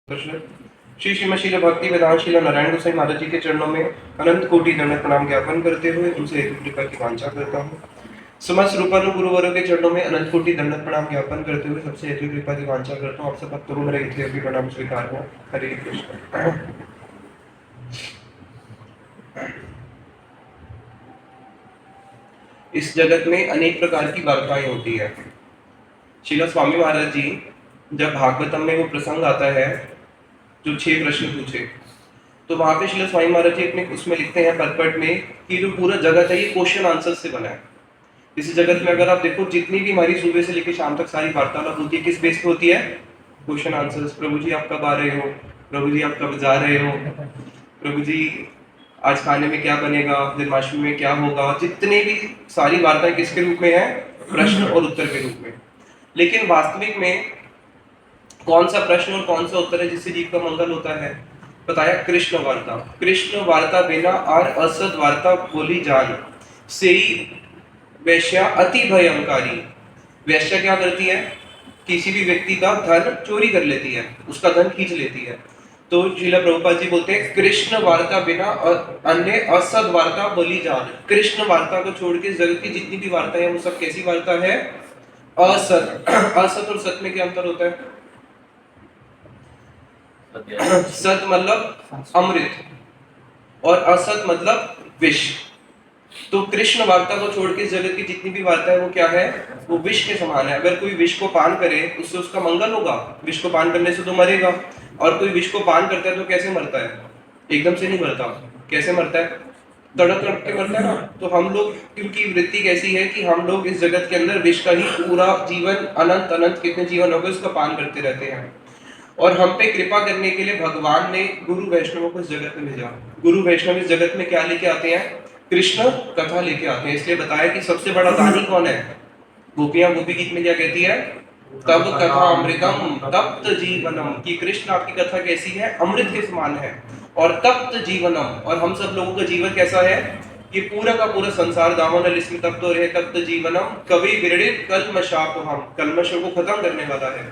कृष्ण श्री श्रीमशील भक्ति वेदांत शील नारायण गोसाई महाराज जी के चरणों में अनंत कोटि दंडवत प्रणाम ज्ञापन करते हुए उनसे हेतु कृपा की वांछा करता हूँ। समस्त रूपानु गुरुवरों के चरणों में अनंत कोटि दंडवत प्रणाम ज्ञापन करते हुए सबसे हेतु कृपा की वांछा करता हूँ। आप सब भक्तों को मेरा इसलिए भी प्रणाम स्वीकार हो। हरे कृष्ण। इस जगत में अनेक प्रकार की वार्ताएं होती है। श्रील स्वामी महाराज जी जब भागवतम में वो प्रसंग आता है जो 6 प्रश्न पूछे, तो वहां पे श्रील स्वामी महाराज जी अपने उसमें लिखते हैं परपट में कि जो पूरा जगत है ये क्वेश्चन आंसर से बना है। इस जगत में अगर आप देखो जितनी भी हमारी सुबह से लेकर शाम तक सारी वार्तालाप होती है, किस बेस पे होती है? Question answers. प्रभु जी आप कब आ रहे हो, प्रभु जी आप कब जा रहे हो, प्रभु जी आज खाने में क्या बनेगा, जन्माष्टमी में क्या होगा। जितने भी सारी वार्ताएं किसके रूप में है? प्रश्न और उत्तर के रूप में। लेकिन वास्तविक में कौन सा प्रश्न और कौन सा उत्तर है जिससे जीव का मंगल होता है? बताया कृष्ण वार्ता। कृष्ण वार्ता बिना और असद वार्ता बोली जान से वैश्या अति भयंकारी। वैश्या क्या करती है? किसी भी व्यक्ति का धन चोरी कर लेती है, उसका धन खींच लेती है। तो श्रील प्रभुपाद जी बोलते हैं कृष्ण वार्ता बिना अन्य असद वार्ता बोली जान। कृष्ण वार्ता को छोड़ के जगत की जितनी भी वार्ता है वो सब कैसी वार्ता है? असत। असत और सत में क्या अंतर होता है? सत मतलब अमृत और असत मतलब विष। तो कृष्ण वार्ता को छोड़ के जगत की जितनी भी वार्ता है वो क्या है? वो विष के समान है। अगर कोई विष को पान करे उससे उसका मंगल होगा। विष को पान करने से तो मरेगा। और कोई विष को पान करता है तो कैसे मरता है? एकदम से नहीं मरता। कैसे मरता है? तड़प तड़प के मरता है ना। तो हम लोग क्योंकि वृत्ति कैसी है कि हम लोग इस जगत के अंदर विष का ही पूरा जीवन अनंत अनंत कितने जीवन हो गए उसका पान करते रहते हैं। और हम पे कृपा करने के लिए भगवान ने गुरु वैष्णवों को इस जगत में भेजा। गुरु वैष्णव इस जगत में क्या लेके आते हैं? कृष्ण कथा लेके आते हैं। इसलिए बताया कि सबसे बड़ा दानी कौन है? गोपियां गोपी गीत में क्या कहती है? तब कथा अमृतम तप्त जीवनम। कि कृष्ण आपकी कथा कैसी है? अमृत के समान है। और तप्त जीवनम, और हम सब लोगों का जीवन कैसा है? ये पूरा का पूरा संसार दामन इसमें तप्त हो रहे। तप्त जीवनम कवि विरड़ित कल्मशाप हम। कल्मशों को खत्म करने वाला है।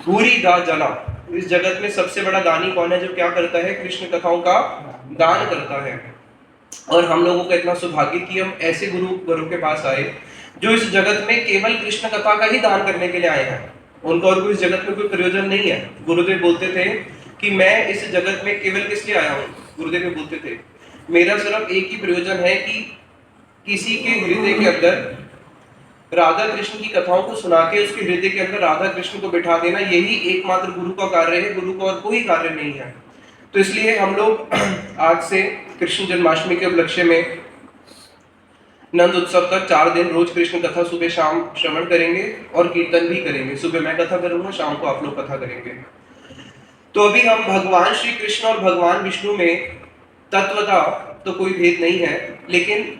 भूरी दा जला। इस जगत में सबसे बड़ा दानी कौन है जो क्या करता है? कृष्ण कथाओं का दान करता है। और हम लोगों का इतना सौभाग्य कि हम ऐसे गुरु के पास आए जो इस जगत में केवल कृष्ण कथा का ही दान करने के लिए आए हैं। उनका और कोई इस जगत में कोई प्रयोजन नहीं है। गुरुदेव बोलते थे कि मैं इस जगत में केवल किस लिए आया हूँ? गुरुदेव बोलते थे मेरा सिर्फ एक ही प्रयोजन है कि किसी के हृदय के अंदर राधा कृष्ण की कथाओं को सुना के उसके हृदय के अंदर राधा कृष्ण को बिठा देना, यही एकमात्र गुरु का कार्य है। गुरु का और कोई कार्य नहीं है। तो इसलिए हम लोग आज से कृष्ण जन्माष्टमी के उपलक्ष्य में नंद उत्सव तक 4 दिन रोज कृष्ण कथा सुबह शाम श्रवण करेंगे और कीर्तन भी करेंगे। सुबह मैं कथा करूंगा, शाम को आप लोग कथा करेंगे। तो अभी हम भगवान श्री कृष्ण और भगवान विष्णु में तत्वता तो कोई भेद नहीं है, लेकिन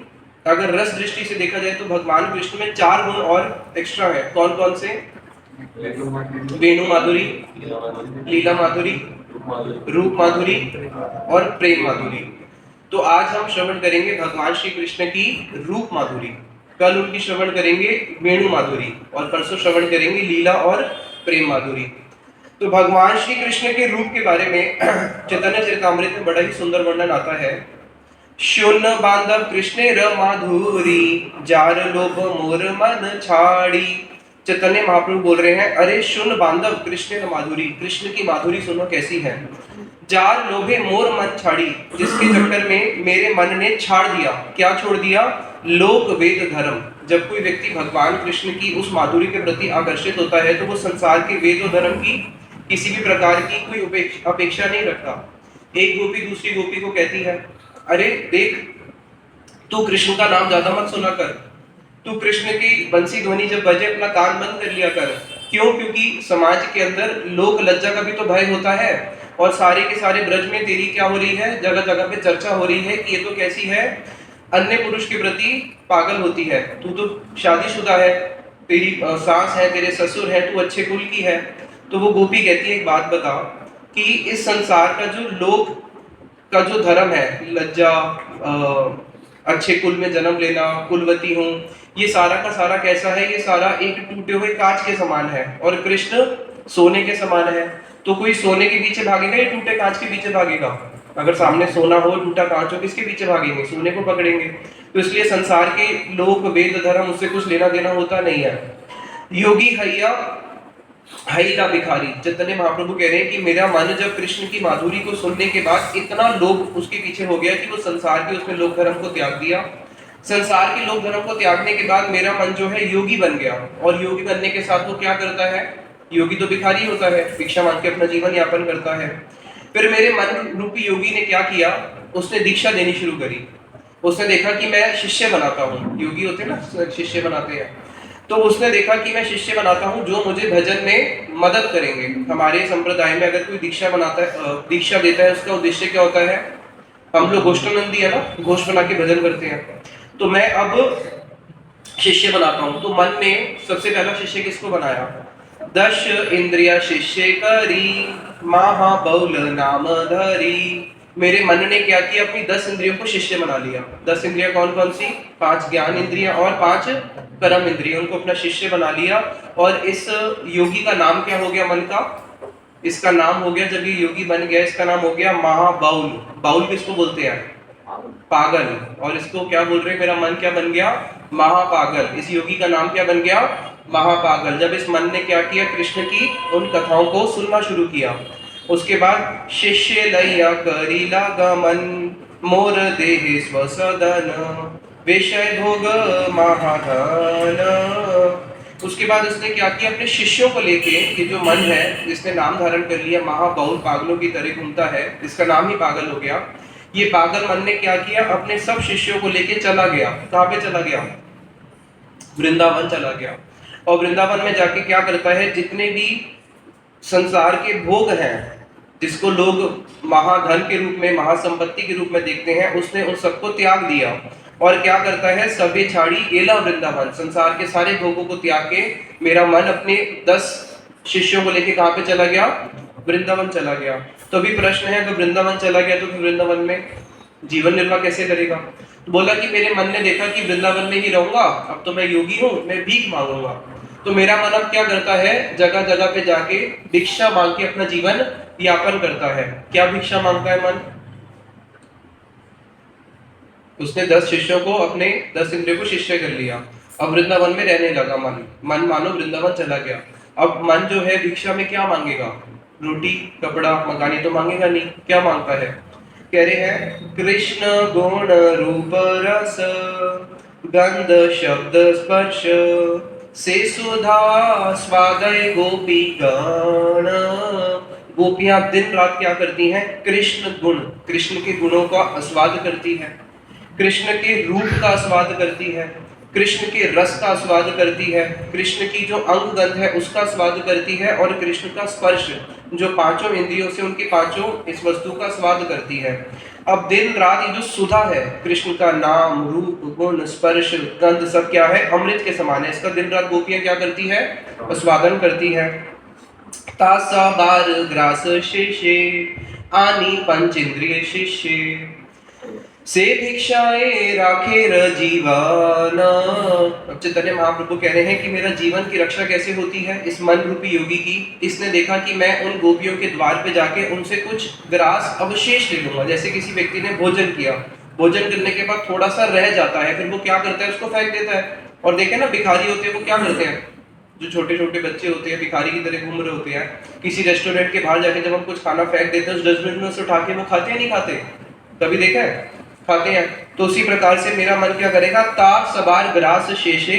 अगर रस दृष्टि से देखा जाए तो भगवान कृष्ण में 4 गुण और एक्स्ट्रा है। कौन कौन से? वेणु माधुरी, लीला माधुरी, रूप माधुरी और प्रेम माधुरी। तो आज हम श्रवण करेंगे भगवान श्री कृष्ण की रूप माधुरी, कल उनकी श्रवण करेंगे वेणु माधुरी और परसों श्रवण करेंगे लीला और प्रेम माधुरी। तो भगवान श्री कृष्ण के रूप के बारे में चैतन्य चरितामृत में बड़ा ही सुंदर वर्णन आता है। शून्य बांधव कृष्ण र माधुरी जार लोभ मोर मन छाड़ी। चैतन्य महाप्रभु बोल रहे हैं अरे शून्य बांधव कृष्ण र माधुरी, कृष्ण की माधुरी सुनो कैसी है। जार लोभे मोर मन छाड़ी, जिसके चक्कर में मेरे मन ने छाड़ दिया। क्या छोड़ दिया? लोक वेद धर्म। जब कोई व्यक्ति भगवान कृष्ण की उस माधुरी के प्रति आकर्षित होता है तो वो संसार के वेद और धर्म की किसी भी प्रकार की कोई अपेक्षा नहीं रखता। एक गोपी दूसरी गोपी को कहती है अरे देख तू कृष्ण का नाम ज्यादा मत सुना कर, तू कृष्ण की बंसी ध्वनि जब बजे अपना कान बंद कर लिया कर। क्यों? क्योंकि समाज के अंदर लोक लज्जा का भी तो भय होता है। और सारे के सारे ब्रज में तेरी क्या हो रही है? जगह जगह पे चर्चा हो रही है कि ये तो कैसी है, अन्य पुरुष के प्रति पागल होती है। तू तो शादीशुदा है, तेरी सास है, तेरे ससुर है, तू अच्छे कुल की है। तो वो गोपी कहती है एक बात बता कि इस संसार का जो लोक का जो धर्म है, लज्जा, अच्छे कुल में जन्म लेना, कुलवती हूँ, ये सारा का सारा कैसा है? ये सारा एक टूटे हुए कांच के समान है और कृष्ण सोने के समान है। तो कोई सोने के पीछे भागेगा या टूटे कांच के पीछे भागेगा? अगर सामने सोना हो, टूटा कांच हो, किसके पीछे भागेंगे? सोने को पकड़ेंगे। तो इसलिए संसार के लोक वेद धर्म उससे कुछ लेना देना होता नहीं है। योगी हैया हई का भिखारी, चैतन्य महाप्रभु कह रहे हैं कि मेरा मन जब कृष्ण की माधुरी को सुनने के बाद इतना लोभ उसके पीछे हो गया कि वो संसार के उसने लोक धर्म को त्याग दिया। संसार के लोक धर्म को त्यागने के बाद मेरा मन जो है योगी बन गया, और योगी बनने के साथ वो क्या करता है? योगी तो भिखारी होता है, भिक्षा मांग के अपना जीवन यापन करता है। फिर मेरे मन रूपी योगी ने क्या किया? उसने दीक्षा देनी शुरू करी। उसने देखा कि मैं शिष्य बनाता हूँ, योगी होते हैं ना, शिष्य बनाते हैं। तो उसने देखा कि मैं शिष्य बनाता हूँ जो मुझे भजन में मदद करेंगे। हमारे संप्रदाय में अगर कोई दीक्षा बनाता है, दीक्षा देता है, उसका उद्देश्य क्या होता है? हम लोग गोष्ठानंदी है ना, घोष बना के भजन करते हैं। तो मैं अब शिष्य बनाता हूँ, तो मन ने सबसे पहला शिष्य किसको बनाया? 10 इंद्रिया शिष्य करी, महाबौल नाम धरी। मेरे मन ने क्या किया? अपनी 10 इंद्रियों को शिष्य बना लिया। 10 इंद्रियां कौन कौन सी? 5 ज्ञान इंद्रियां और 5 कर्म इंद्रियां, उनको अपना शिष्य बना लिया। और इस योगी का नाम क्या हो गया? मन का इसका नाम हो गया, जब ये योगी बन गया, इसका नाम हो गया महाबाउल। बाउल किसको बोलते हैं? पागल। और इसको क्या बोल रहे हैं? मेरा मन क्या बन गया? महापागल। इस योगी का नाम क्या बन गया? महापागल। जब इस मन ने क्या किया? कृष्ण की उन कथाओं को सुनना शुरू किया। उसके बाद शिष्य लैया करी लागा मन, मोर देह स्वसदन, विषय भोग महाधन। उसके बाद उसने क्या किया? अपने शिष्यों को लेके, ये जो मन है जिसने नाम धारण कर लिया महाबाहुल, पागलों की तरह घूमता है, इसका नाम ही पागल हो गया। ये पागल मन ने क्या किया? अपने सब शिष्यों को लेके चला गया। कहाँ पे चला गया? वृंदावन चला गया। और वृंदावन में जाके क्या करता है? जितने भी संसार के भोग हैं, जिसको लोग महाधन के रूप में, महासंपत्ति के रूप में देखते हैं, उसने उन सबको त्याग दिया। और क्या करता है? सबे छाड़ी गेला वृंदावन, संसार के सारे भोगों को त्याग के मेरा मन अपने 10 शिष्यों को लेके कहाँ पे चला गया? वृंदावन चला गया। तो अभी प्रश्न है, अगर वृंदावन चला गया तो फिर वृंदावन में जीवन निर्वाह कैसे करेगा? तो बोला कि मेरे मन ने देखा कि वृंदावन में ही रहूंगा, अब तो मैं योगी हूँ, मैं भीख मांगूंगा। तो मेरा मन अब क्या करता है? जगह जगह पे जाके भिक्षा मांग के अपना जीवन यापन करता है। क्या भिक्षा मांगता है मन? उसने 10 शिष्यों को, अपने 10 इंद्रियों को शिष्य कर लिया। अब वृंदावन में रहने लगा मन मानो वृंदावन चला गया। अब मन जो है भिक्षा में क्या मांगेगा? रोटी कपड़ा मकानी तो मांगेगा नहीं। क्या मांगता है? कह रहे हैं कृष्ण गुण रूप रस, गंध शब्द स्पर्श, से सुधा स्वादय गोपी गण। गोपियां दिन रात क्या करती हैं? कृष्ण गुण, कृष्ण के गुणों का आस्वाद करती है, कृष्ण के रूप का आस्वाद करती है, कृष्ण के रस का आस्वाद करती है, कृष्ण की जो अंग गंध है उसका स्वाद करती है, और कृष्ण का स्पर्श जो 5 इंद्रियों से उनके 5 इस वस्तु का स्वाद करती है। अब दिन रात ये जो सुधा है, कृष्ण का नाम रूप गुण स्पर्श गंध सब क्या है? अमृत के समान है। इसका दिन रात गोपियां क्या करती है? आस्वादन करती है। तासा बार ग्रास शेषे, आनी पंचेंद्रिय शिष्य, से भिक्षाए राखे जीवन। अब चैतन्य महाप्रभु कह रहे हैं कि मेरा जीवन की रक्षा कैसे होती है? इस मन रूपी योगी की। इसने देखा कि मैं उन गोपियों के द्वार पे जाके उनसे कुछ ग्रास अवशेष ले लूंगा। जैसे किसी व्यक्ति ने भोजन किया, भोजन करने के बाद थोड़ा सा रह जाता है, फिर वो क्या करता है? उसको फेंक देता है। और देखे ना भिखारी होते हैं वो क्या करते हैं? जो छोटे छोटे बच्चे होते हैं भिखारी की तरह घूम रहे होते हैं, किसी रेस्टोरेंट के बाहर जाके जब हम कुछ खाना फेंक देते हैं उस डस्टबिन में से उठा के वो खाते हैं नहीं खाते? कभी देखा है? खाते हैं। तो उसी प्रकार से मेरा मन क्या करेगा? ता सबार ग्रास शेषे,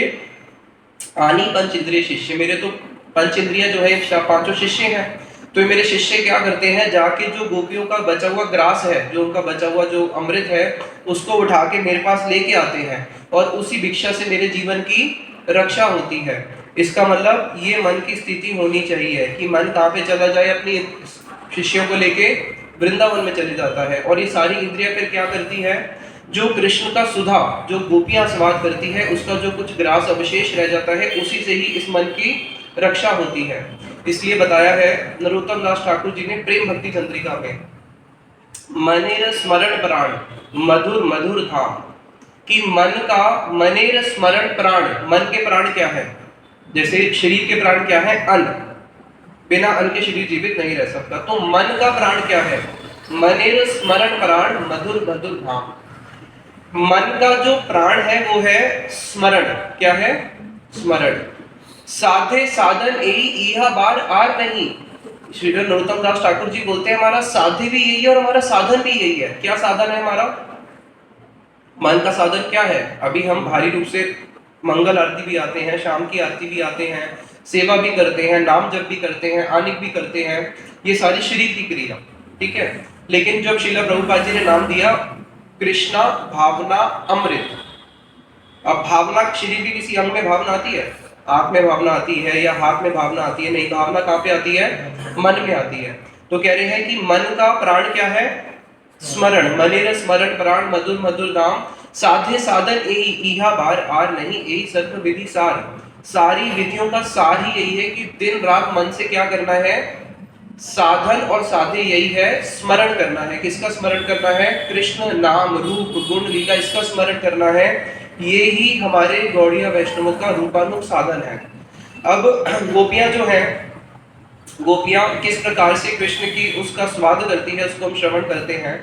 आनी पंच इंद्रिय शिष्य। मेरे तो पंच इंद्रियां जो है 5 शिष्य हैं। तो मेरे शिष्य क्या करते हैं? जाके जो गोपियों का बचा हुआ ग्रास है, जो उनका बचा हुआ जो अमृत है, उसको उठा के मेरे पास लेके आते हैं, और उसी भिक्षा से मेरे जीवन की रक्षा होती है। इसका मतलब ये मन की स्थिति होनी चाहिए कि मन कहाँ पे चला जाए? अपनी शिष्यों को लेके वृंदावन में चले जाता है। और ये सारी इंद्रियां फिर क्या करती है? जो कृष्ण का सुधा, जो गोपियां स्वाद करती है, उसका जो कुछ ग्रास अवशेष रह जाता है, उसी से ही इस मन की रक्षा होती है। इसलिए बताया है नरोत्तम दास ठाकुर जी ने प्रेम भक्ति चंद्रिका में, मनेर स्मरण प्राण मधुर मधुर धाम, कि मन का मनेर स्मरण प्राण, मन के प्राण क्या है? जैसे शरीर के प्राण क्या है? अन्न। बिना अन्न के शरीर जीवित नहीं रह सकता। तो मन का प्राण क्या है? मनेर स्मरण प्राण मधुर मधुर धाम। मन का जो प्राण है वो है स्मरण। क्या है? स्मरण। साधे साधन यही इहा बार आर नहीं। श्री नरोत्तम दास ठाकुर जी बोलते हैं हमारा साधे भी यही है और हमारा साधन भी यही है। क्या साधन है हमारा? मन का साधन क्या है? अभी हम भारी रूप से मंगल आरती भी आते हैं, शाम की आरती भी आते हैं, सेवा भी करते हैं, नाम जप भी करते हैं, आनिक भी करते हैं, ये सारी शरीर की क्रिया, ठीक है। लेकिन जब श्रीला प्रभुपाद जी ने नाम दिया कृष्णा भावना अमृत, अब भावना शरीर की किसी अंग में भावना आती है? आंख में भावना आती है या हाथ में भावना आती है? नहीं, भावना कहाँ पे आती है? मन में आती है। तो कह रहे हैं कि मन का प्राण क्या है? स्मरण। मनेर स्मरण प्राण मधुर मधुर धाम। साधे साधन यही इहा बार आर नहीं, यही सर्व विधि सार। सारी विधियों का सार ही यही है कि दिन रात मन से क्या करना है? साधन और साधे यही है, स्मरण करना है। किसका स्मरण करना है? कृष्ण नाम रूप गुण लीला, इसका स्मरण करना है। ये ही हमारे गौड़िया वैष्णवों का रूपानुग साधन है। अब गोपियां जो हैं, गोपियां किस प्रकार से कृष्ण की उसका स्वाद करती है, उसको हम श्रवण करते हैं।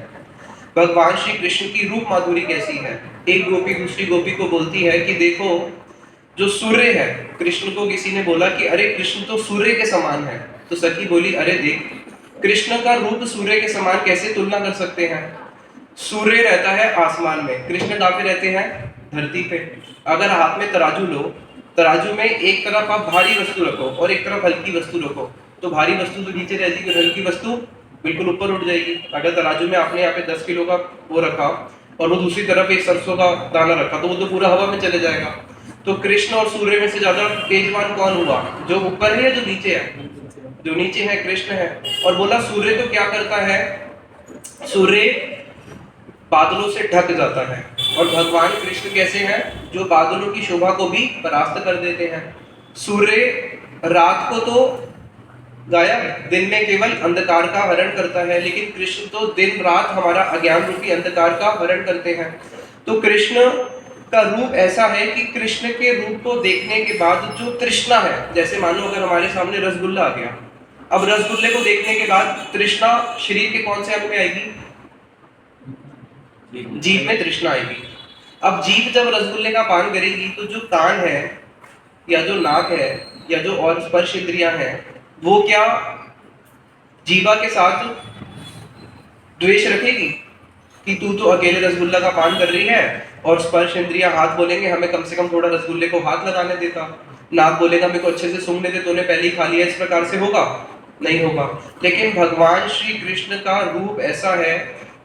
भगवान श्री कृष्ण की रूप माधुरी कैसी है। एक गोपी दूसरी गोपी को बोलती है कि देखो जो सूर्य है, कृष्ण को किसी ने बोला कि अरे कृष्ण तो सूर्य के समान है। तो सखी बोली अरे देख, कृष्ण का रूप सूर्य के समान कैसे तुलना कर सकते हैं? सूर्य रहता है आसमान में, कृष्ण कहाँ पे रहते हैं? धरती पे। अगर हाथ में तराजू लो, तराजू में एक तरफ आप भारी वस्तु रखो और एक तरफ हल्की वस्तु रखो, तो भारी वस्तु तो नीचे रहेगी और हल्की वस्तु बिल्कुल ऊपर उठ जाएगी। अगर तराजू में आपने यहाँ पे 10 किलो का वो रखा और वो दूसरी तरफ एक सरसों का दाना रखा, तो वो तो पूरा हवा में चले जाएगा। तो कृष्ण और सूर्य में से ज्यादा तेजवान कौन हुआ? जो ऊपर है या जो नीचे है? जो नीचे है कृष्ण है। और बोला सूर्य तो क्या करता है? सूर्य बादलों से ढक जाता है। और भगवान कृष्ण कैसे हैं? जो बादलों की शोभा को भी परास्त कर देते हैं। सूर्य रात को तो गायब, दिन में केवल अंधकार का हरण करता है, लेकिन कृष्ण तो दिन रात हमारा अज्ञान रूपी अंधकार का हरण करते हैं। तो कृष्ण का रूप ऐसा है कि कृष्ण के रूप को देखने के बाद जो तृष्णा है, जैसे मानो अगर हमारे सामने रसगुल्ला आ गया, अब रसगुल्ले को देखने के बाद तृष्णा शरीर के कौन से अंग में आएगी? जीभ में तृष्णा आएगी। अब जीभ जब रसगुल्ले का पान करेगी तो जो कान है या जो नाक है या जो और स्पर्श इंद्रियां हैं, वो क्या जीवा के साथ द्वेष रखेगी कि तू तो अकेले रसगुल्ला का पान कर रही है? और स्पर्श इंद्रियां हाथ बोलेंगे हमें कम से कम थोड़ा रसगुल्ले को हाथ लगाने देता, नाक बोलेगा मेरे को अच्छे से सूंघने दे, तूने पहले ही खा लिया। इस प्रकार से होगा? नहीं होगा। लेकिन भगवान श्री कृष्ण का रूप ऐसा है,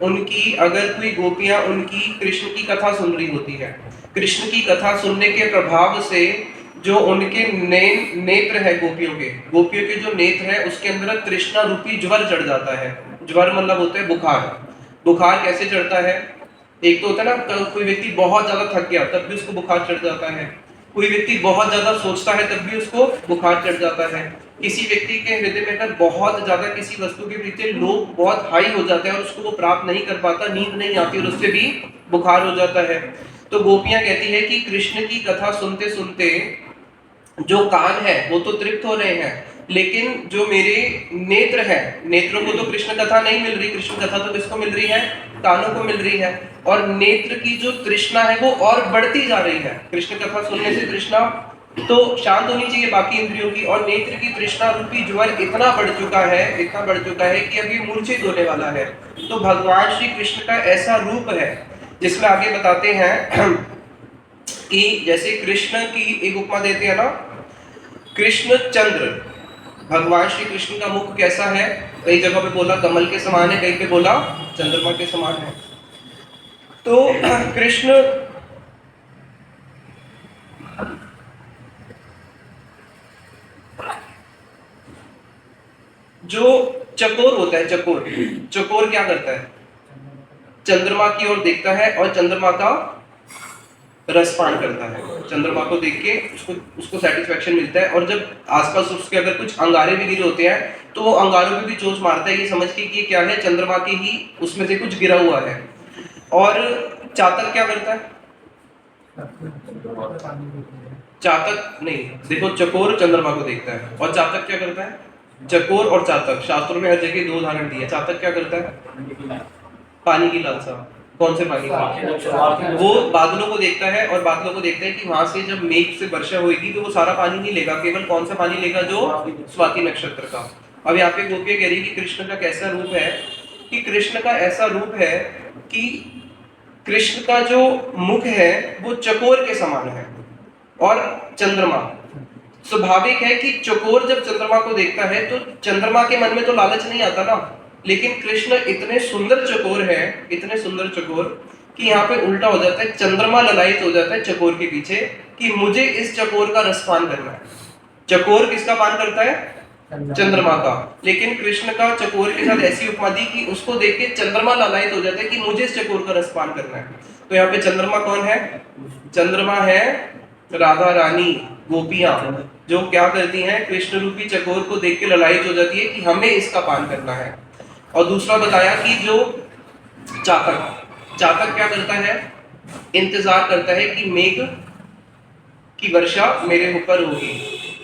उनकी अगर कोई गोपियां उनकी कृष्ण की कथा सुन रही होती है, कृष्ण की कथा सुनने के प्रभाव से जो उनके नेत्र है गोपियों के जो नेत्र है उसके अंदर तृष्णा रूपी ज्वर चढ़ जाता है। ज्वर मतलब होता है बुखार। बुखार कैसे चढ़ता है? एक तो होता है ना, कोई व्यक्ति बहुत ज्यादा थक गया तब भी उसको बुखार चढ़ जाता है, कोई व्यक्ति बहुत ज्यादा सोचता है तब भी उसको बुखार चढ़ जाता है, किसी व्यक्ति के हृदय में अगर बहुत ज्यादा किसी वस्तु के प्रति लोभ बहुत हाई हो जाता है और उसको वो प्राप्त नहीं कर पाता, नींद नहीं आती और उससे भी बुखार हो जाता है। तो गोपियां कहती है कि कृष्ण की कथा सुनते सुनते जो कान है वो तो तृप्त हो रहे हैं, लेकिन जो मेरे नेत्र है, नेत्रों को तो कृष्ण कथा नहीं मिल रही, कृष्ण कथा तो किसको मिल रही है? कानों को मिल रही है। और नेत्र की जो तृष्णा है वो और बढ़ती जा रही है। कृष्ण कथा सुनने से तृष्णा तो शांत होनी चाहिए बाकी इंद्रियों की, और नेत्र की तृष्णा रूपी ज्वर इतना बढ़ चुका है कि अभी मूर्छित होने वाला है। तो भगवान श्री कृष्ण का ऐसा रूप है जिसमें आगे बताते हैं कि जैसे कृष्ण की एक उपमा देते हैं ना, कृष्ण चंद्र, भगवान श्री कृष्ण का मुख कैसा है? कई जगह पे बोला कमल के समान है, कहीं पे बोला चंद्रमा के समान है। तो कृष्ण जो चकोर होता है, चकोर क्या करता है? चंद्रमा की ओर देखता है और चंद्रमा का रसपान करता है। चंद्रमा को देख के उसको सेटिस्फेक्शन मिलता है, और जब आसपास उसके अगर कुछ अंगारे भी गिरे होते हैं तो वो अंगारों पे भी चोंच मारता है, ये समझ के कि क्या है, चंद्रमा के ही उसमें से कुछ गिरा हुआ है। और चातक क्या करता है? चातक नहीं, देखो चकोर चंद्रमा को देखता है और चातक क्या करता है? चकोर और चातक, शास्त्रों में हर जगह दो उदाहरण दिए। चातक क्या करता है? पानी की लालसा। कौन से पानी की? वो बादलों को देखता है और बादलों को देखता है कि वहां से जब मेघ से वर्षा होगी तो वो सारा पानी नहीं लेगा, केवल कौन सा पानी लेगा? जो स्वाति नक्षत्र का। अब यहाँ पे गोपियां कह रही कि कृष्ण का कैसा रूप है, कि कृष्ण का ऐसा रूप है कि कृष्ण का जो मुख है वो चकोर के समान है। और चंद्रमा, स्वाभाविक है कि चकोर जब चंद्रमा को देखता है तो चंद्रमा के मन में तो लालच नहीं आता ना, लेकिन कृष्ण इतने सुंदर चकोर है, इतने सुंदर चकोर कि यहाँ पे उल्टा हो जाता है, चंद्रमा ललायित हो जाता है चकोर के पीछे कि मुझे इस चकोर का रसपान करना है। चकोर किसका पान करता है? चंद्रमा का। लेकिन कृष्ण का चकोर के साथ ऐसी उपमा दी कि उसको देख के चंद्रमा ललायित हो जाता है कि मुझे इस चकोर का रसपान करना है। तो यहाँ पे चंद्रमा कौन है? चंद्रमा है राधा रानी, गोपियां, जो क्या करती हैं? कृष्ण रूपी चकोर को देख के ललायित हो जाती है कि हमें इसका पान करना है। और दूसरा बताया कि जो चातक, चातक क्या करता है? इंतजार करता है कि मेघ की वर्षा मेरे ऊपर होगी।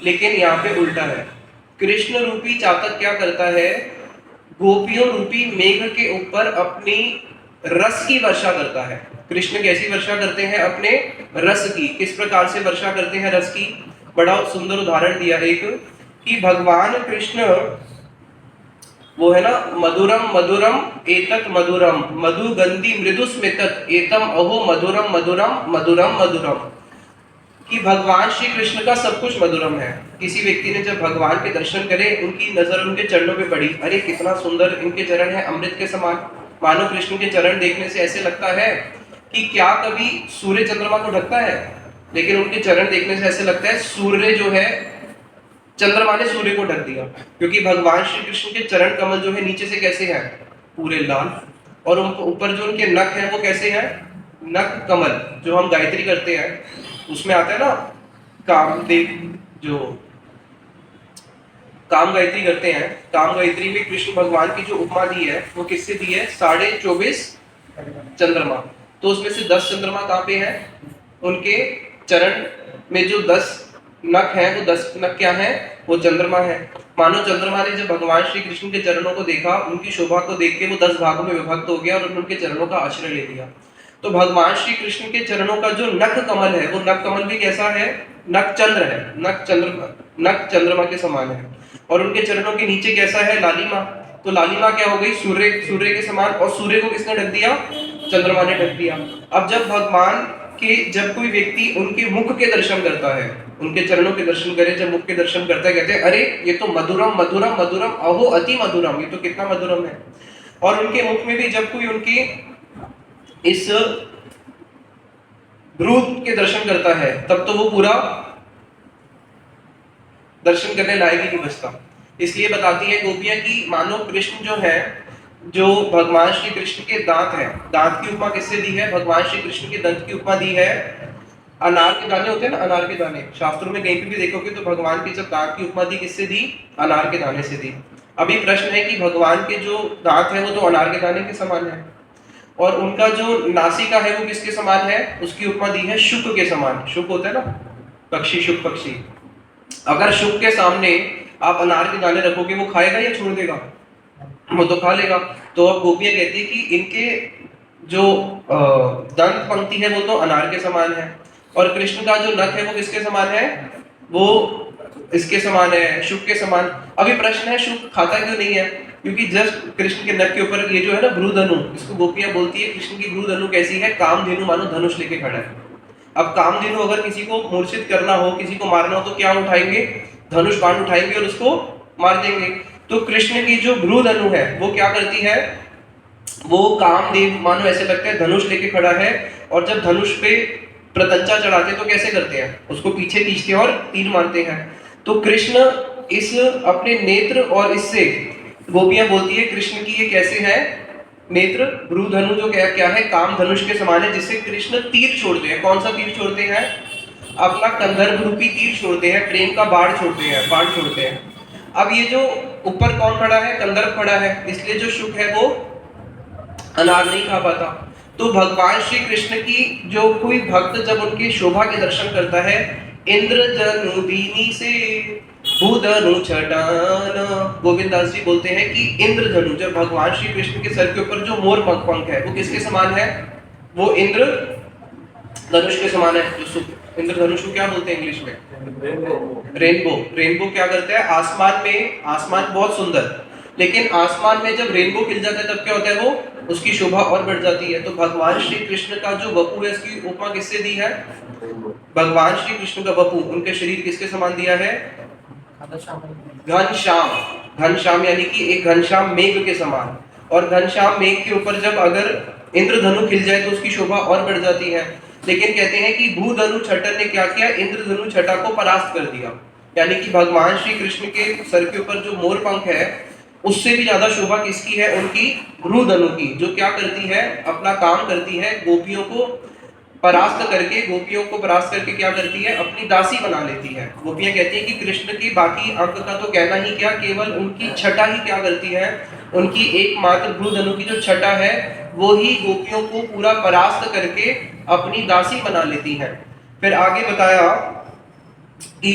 लेकिन यहाँ पे उल्टा है, कृष्ण रूपी चातक क्या करता है? गोपियों रूपी मेघ के ऊपर अपनी रस की वर्षा करता है। कृष्ण कैसी वर्षा करते हैं? अपने रस की। किस प्रकार से वर्षा करते हैं रस की? बड़ा सुंदर उदाहरण दिया एक, कि भगवान कृष्ण वो है ना, मधुरम मधुरम एतत् मधुरम मधु गंधी मृदु स्मितत् एतम अहो मधुरम मधुरम मधुरम मधुरम, कि भगवान श्री कृष्ण का सब कुछ मधुरम है। किसी व्यक्ति ने जब भगवान के दर्शन करे, उनकी नजर उनके चरणों पे पड़ी, अरे कितना सुंदर इनके चरण है, अमृत के समान। मानो कृष्ण के चरण देखने से ऐसे लगता है कि क्या कभी सूर्य चंद्रमा को ढकता है, लेकिन उनके चरण देखने से ऐसे लगता है सूर्य जो है, चंद्रमा ने सूर्य को ढक दिया। क्योंकि भगवान श्री कृष्ण के चरण कमल जो है नीचे से कैसे है? पूरे लाल। और ऊपर जो उनके नख है वो कैसे है? नख कमल। जो हम गायत्री करते हैं उसमें आता है ना, कामदेव, जो काम गायत्री करते हैं, काम गायत्री में कृष्ण भगवान की जो उपमा दी है वो किससे दी है? 24.5 चंद्रमा। तो उसमें से 10 चंद्रमा कहाँ पे है? उनके चरण में जो 10 नख है वो 10 नख क्या है? वो चंद्रमा है। मानो चंद्रमा ने जब भगवान श्री कृष्ण के चरणों को देखा, उनकी शोभा को देख के वो 10 भागों में विभक्त हो गया और उनके चरणों का आश्रय ले लिया। तो भगवान श्री कृष्ण के चरणों का जो नख कमल है, वो नख कमल भी कैसा है? नख चंद्र है, नख चंद्रमा के समान है। और उनके चरणों के नीचे कैसा है? लालिमा। तो लालिमा क्या हो गई? सूर्य के समान। और सूर्य को किसने ढक दिया? चंद्रमा ने ढक दिया। अब जब भगवान के, जब कोई व्यक्ति उनके मुख के दर्शन करता है, उनके चरणों के दर्शन करे, जब मुख के दर्शन करता है, कहते हैं अरे ये तो मधुरम मधुरम मधुरम अहो अति मधुरम, ये तो कितना मधुरम है। और उनके मुख में भी जब कोई उनकी इस रूप के दर्शन करता है, तब तो वो पूरा दर्शन करने लायक ही नहीं बचता। इसलिए बताती है गोपियां कि मानो कृष्ण जो है, जो भगवान श्री कृष्ण के दांत है, दांत की उपमा किससे दी है? भगवान श्री कृष्ण के दंत की उपमा दी है अनार के दाने होते हैं ना, अनार के दाने। शास्त्रों में कहीं पे भी देखोगे तो भगवान के जब दांत की उपमा दी, किससे दी? अनार के दाने से दी। अभी प्रश्न है कि भगवान के जो दांत है वो तो अनार के दाने के समान है, और उनका जो नासिका है वो किसके समान है? उसकी उपमा दी है शुक के समान। शुक होता है ना पक्षी, शुक पक्षी। अगर शुक के सामने आप अनार के दाने रखोगे, वो खाएगा या छोड़ देगा? वो तो खा लेगा। तो अब गोपियां कहती है कि इनके जो दंत पंक्ति है वो तो अनार के समान है, और कृष्ण का जो नख है वो किसके समान है? वो इसके समान है, शुक के समान। अभी प्रश्न है शुक खाता क्यों नहीं है? क्योंकि जस्ट कृष्ण के नख के ऊपर ये जो है ना भ्रूधनु, इसको गोपियां बोलती है कृष्ण की भ्रूधनु कैसी है? कामधेनु, मानो धनुष लेके खड़ा है। अब कामधेनु अगर किसी को मूर्छित करना हो, किसी को मारना हो, तो क्या उठाएंगे? धनुष बाण उठाएंगे और उसको मार देंगे। तो कृष्ण की जो भ्रूधनु है वो क्या करती है? वो कामदेव मानो ऐसे लगता है धनुष लेके खड़ा है, और जब धनुष पे प्रतंचा चढ़ाते हैं तो कैसे करते हैं? उसको पीछे खींचते हैं और तीर मारते हैं। तो कृष्ण इस अपने नेत्र और इससे, गोपियां बोलती है कृष्ण की ये कैसे है? नेत्र भ्रूधनु जो क्या है? काम धनुष के समान है, जिससे कृष्ण तीर छोड़ते हैं। कौन सा तीर छोड़ते हैं? अपना कंधर्व रूपी तीर छोड़ते हैं, प्रेम का बाण छोड़ते हैं, बाण छोड़ते हैं। अब ये जो ऊपर कौन खड़ा है? कंधर्व खड़ा है, इसलिए जो शुक है वो अनार नहीं खा पाता। तो भगवान श्री कृष्ण की जो कोई भक्त जब उनकी शोभा के दर्शन करता है, इंद्र जनुदीनी से भूधनु छटान। गोविंद दास जी बोलते हैं कि इंद्रधनु, जब भगवान श्री कृष्ण के सर के ऊपर जो मोर पंख है वो किसके समान है? वो इंद्र धनुष के समान है। इंद्रधनुष को क्या बोलते हैं इंग्लिश में? रेनबो। रेनबो क्या करता है? आसमान में, आसमान बहुत सुंदर, लेकिन आसमान में जब रेनबो खिल जाता है तब क्या होता है? वो उसकी शोभा और बढ़ जाती है। तो भगवान श्री कृष्ण का जो वपु है, इसकी उपमा किससे दी है? भगवान श्री कृष्ण का वपु, उनके शरीर किसके समान दिया है? घनश्याम। घनश्याम यानी कि एक घनश्याम मेघ के समान। और घनश्याम मेघ के ऊपर जब अगर इंद्रधनु खिल जाए तो उसकी शोभा और बढ़ जाती है। लेकिन कहते हैं कि भूधनु छटन ने क्या किया? इंद्रधनु छटा को परास्त कर दिया। यानी कि भगवान श्री कृष्ण के सर के ऊपर जो मोर पंख है उससे भी ज्यादा शोभा किसकी है? उनकी भ्रूधनु की, जो क्या करती है? अपना काम करती है, गोपियों को परास्त करके, गोपियों को परास्त करके क्या करती है? अपनी दासी बना लेती है। गोपियां कहती हैं कि कृष्ण की बाकी अंग का तो कहना ही क्या, केवल उनकी छटा ही क्या करती है? उनकी एकमात्र भ्रूधनु की जो छटा है वो ही गोपियों को पूरा परास्त करके अपनी दासी बना लेती है। फिर आगे बताया कि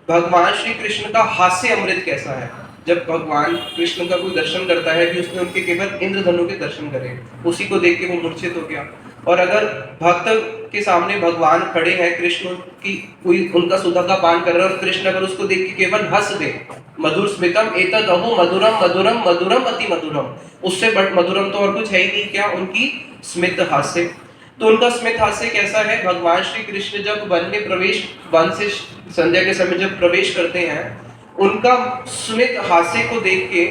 भगवान श्री कृष्ण का हास्य अमृत कैसा है। जब भगवान कृष्ण का कोई दर्शन करता है कि उसने उनके केवल इंद्रधनु के दर्शन करे, उसी को देख के वो मूर्छित हो गया। और अगर भक्त के सामने भगवान खड़े हैं, कृष्ण की कोई उनका सुधा का पान कर रहा है और कृष्ण अगर उसको देख के केवल हंस दे, मधुर स्मितम एतद अहो मधुरम मधुरम मधुरम अति मधुरम, उससे बट मधुरम तो और कुछ है ही नहीं, क्या? उनकी स्मित हास्य। तो उनका स्मित हास्य कैसा है? भगवान श्री कृष्ण जब वन में प्रवेश, वन से संध्या के समय जब प्रवेश करते हैं, उनका स्मित हास्य को देख के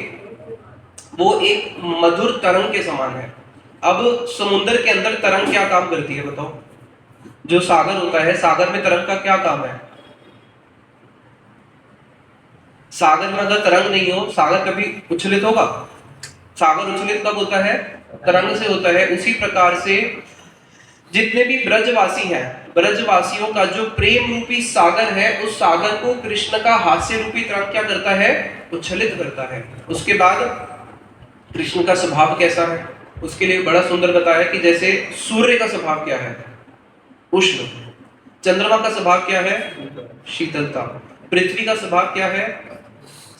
वो एक मधुर तरंग के समान है। अब समुद्र के अंदर तरंग क्या काम करती है बताओ? जो सागर होता है, सागर में तरंग का क्या काम है? सागर में अगर तरंग नहीं हो, सागर कभी उछलित होगा? सागर उछलित कब होता है? तरंग से होता है। उसी प्रकार से जितने भी ब्रजवासी हैं, ब्रजवासियों का जो प्रेम रूपी सागर है, उस सागर को कृष्ण का हास्य रूपी तरंग क्या करता है? उच्छलित करता है। उसके बाद कृष्ण का स्वभाव कैसा है उसके लिए बड़ा सुंदर बताया कि जैसे सूर्य का स्वभाव क्या है? उष्ण। चंद्रमा का स्वभाव क्या है? शीतलता। पृथ्वी का स्वभाव क्या है?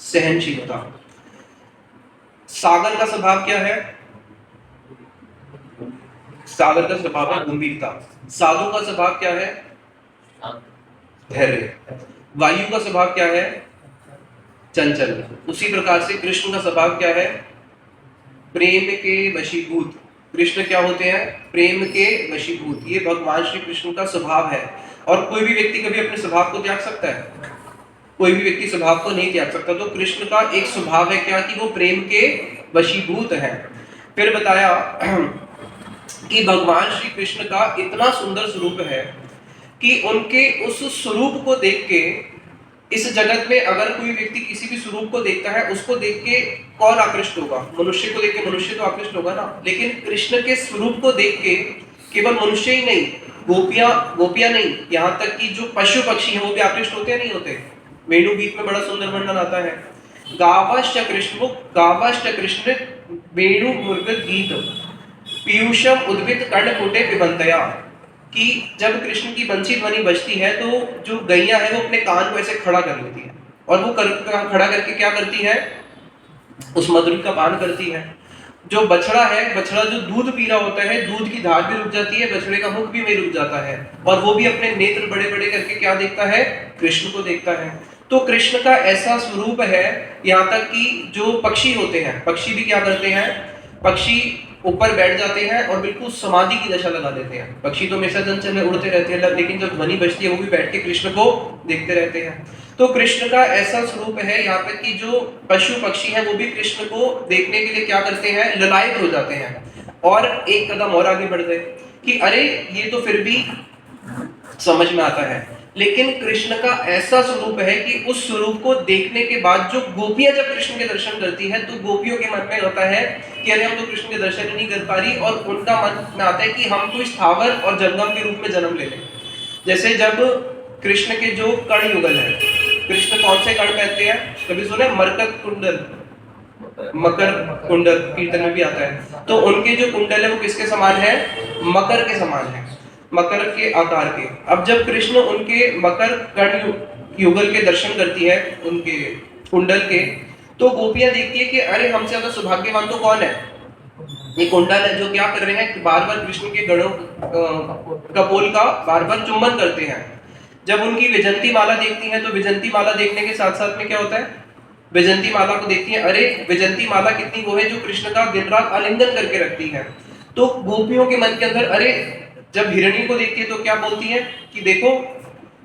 सहनशीलता। सागर का स्वभाव क्या है? सागर का स्वभाव है गंभीरता। साधु का स्वभाव क्या है? धैर्य। वायु का स्वभाव क्या है? चंचल। उसी प्रकार से कृष्ण का स्वभाव क्या है? प्रेम के वशीभूत। कृष्ण क्या होते हैं? प्रेम के वशीभूत। ये भगवान श्री कृष्ण का स्वभाव है। और कोई भी व्यक्ति कभी अपने स्वभाव को त्याग सकता है? कोई भी व्यक्ति स्वभाव को नहीं त्याग सकता। तो कृष्ण का एक स्वभाव है क्या? कि वो प्रेम के वशीभूत है। फिर बताया कि भगवान श्री कृष्ण का इतना सुंदर स्वरूप है कि उनके उस स्वरूप को देख के इस जगत में अगर कोई व्यक्ति किसी भी स्वरूप को देखता है, उसको देख के कौन आकृष्ट होगा? मनुष्य को देख के मनुष्य तो आकृष्ट होगा ना। लेकिन कृष्ण के स्वरूप को देख के केवल मनुष्य ही नहीं, गोपियां नहीं, यहाँ तक कि जो पशु पक्षी हैं वो भी आकृष्ट होते हैं, नहीं होते? वेणु गीत में बड़ा सुंदर वर्णन आता है, गावश्च कृष्ण वेणु मुर्गत गीत पीयूषम उद्भित कर्ण कुटे पिबंतया, कि जब कृष्ण की बंसी ध्वनि बजती है तो जो गैया है वो अपने कान को ऐसे खड़ा कर लेती है और वो खड़ा करके क्या करती है? उस मधुर का पान करती है। जो बछड़ा है, बछड़ा जो दूध पी रहा होता है, दूध की धार भी रुक जाती है, बछड़े का मुख भी वहीं रुक जाता है और वो भी अपने नेत्र बड़े बड़े करके क्या देखता है? कृष्ण को देखता है। तो कृष्ण का ऐसा स्वरूप है, यहाँ तक कि जो पक्षी होते हैं, पक्षी भी क्या करते हैं? पक्षी ऊपर बैठ जाते हैं और बिल्कुल समाधि की दशा लगा देते हैं। पक्षी तो हमेशा चंचल में उड़ते रहते हैं, लेकिन जब ध्वनि बजती है वो भी बैठ के कृष्ण को देखते रहते हैं। तो कृष्ण का ऐसा स्वरूप है, यहाँ तक कि जो पशु पक्षी हैं वो भी कृष्ण को देखने के लिए क्या करते हैं? ललायत हो जाते हैं और एक कदम और आगे बढ़ गए कि अरे ये तो फिर भी समझ में आता है। लेकिन कृष्ण का ऐसा स्वरूप है कि उस स्वरूप को देखने के बाद जो गोपियां जब कृष्ण के दर्शन करती हैं तो गोपियों के मन में होता है कि अरे हम तो कृष्ण के दर्शन ही नहीं कर पा रही, और उनका मन में आता है कि हम तो स्थावर और जंगम के रूप में जन्म ले लें। जैसे जब कृष्ण के जो कर्ण युगल है, कृष्ण कौन से कर्ण पहनते हैं? कभी सुने? मरकत कुंडल, मकर कुंडल कीर्तन में भी आता है। तो उनके जो कुंडल है वो किसके समान है? मकर के समान है, मकर के आकार के। अब जब कृष्ण उनके मकर कर्ण युगल के दर्शन करती है, उनके कुंडल के, तो गोपियां देखती है कि अरे हमसे ज्यादा सौभाग्यवान तो कौन है, ये कुंडल है जो क्या कर रहे हैं, बार बार कृष्ण के गणों कपोल का बार बार चुम्बन करते हैं। जब उनकी विजंती माला देखती हैं तो विजंती माला देखने के साथ साथ में क्या होता है, विजंती माला को देखती है, अरे विजंती माला कितनी वो है जो कृष्ण का दिन रात आलिंगन करके रखती है। तो गोपियों के मन के अंदर, अरे जब हिरणी को देखती है तो क्या बोलती है कि देखो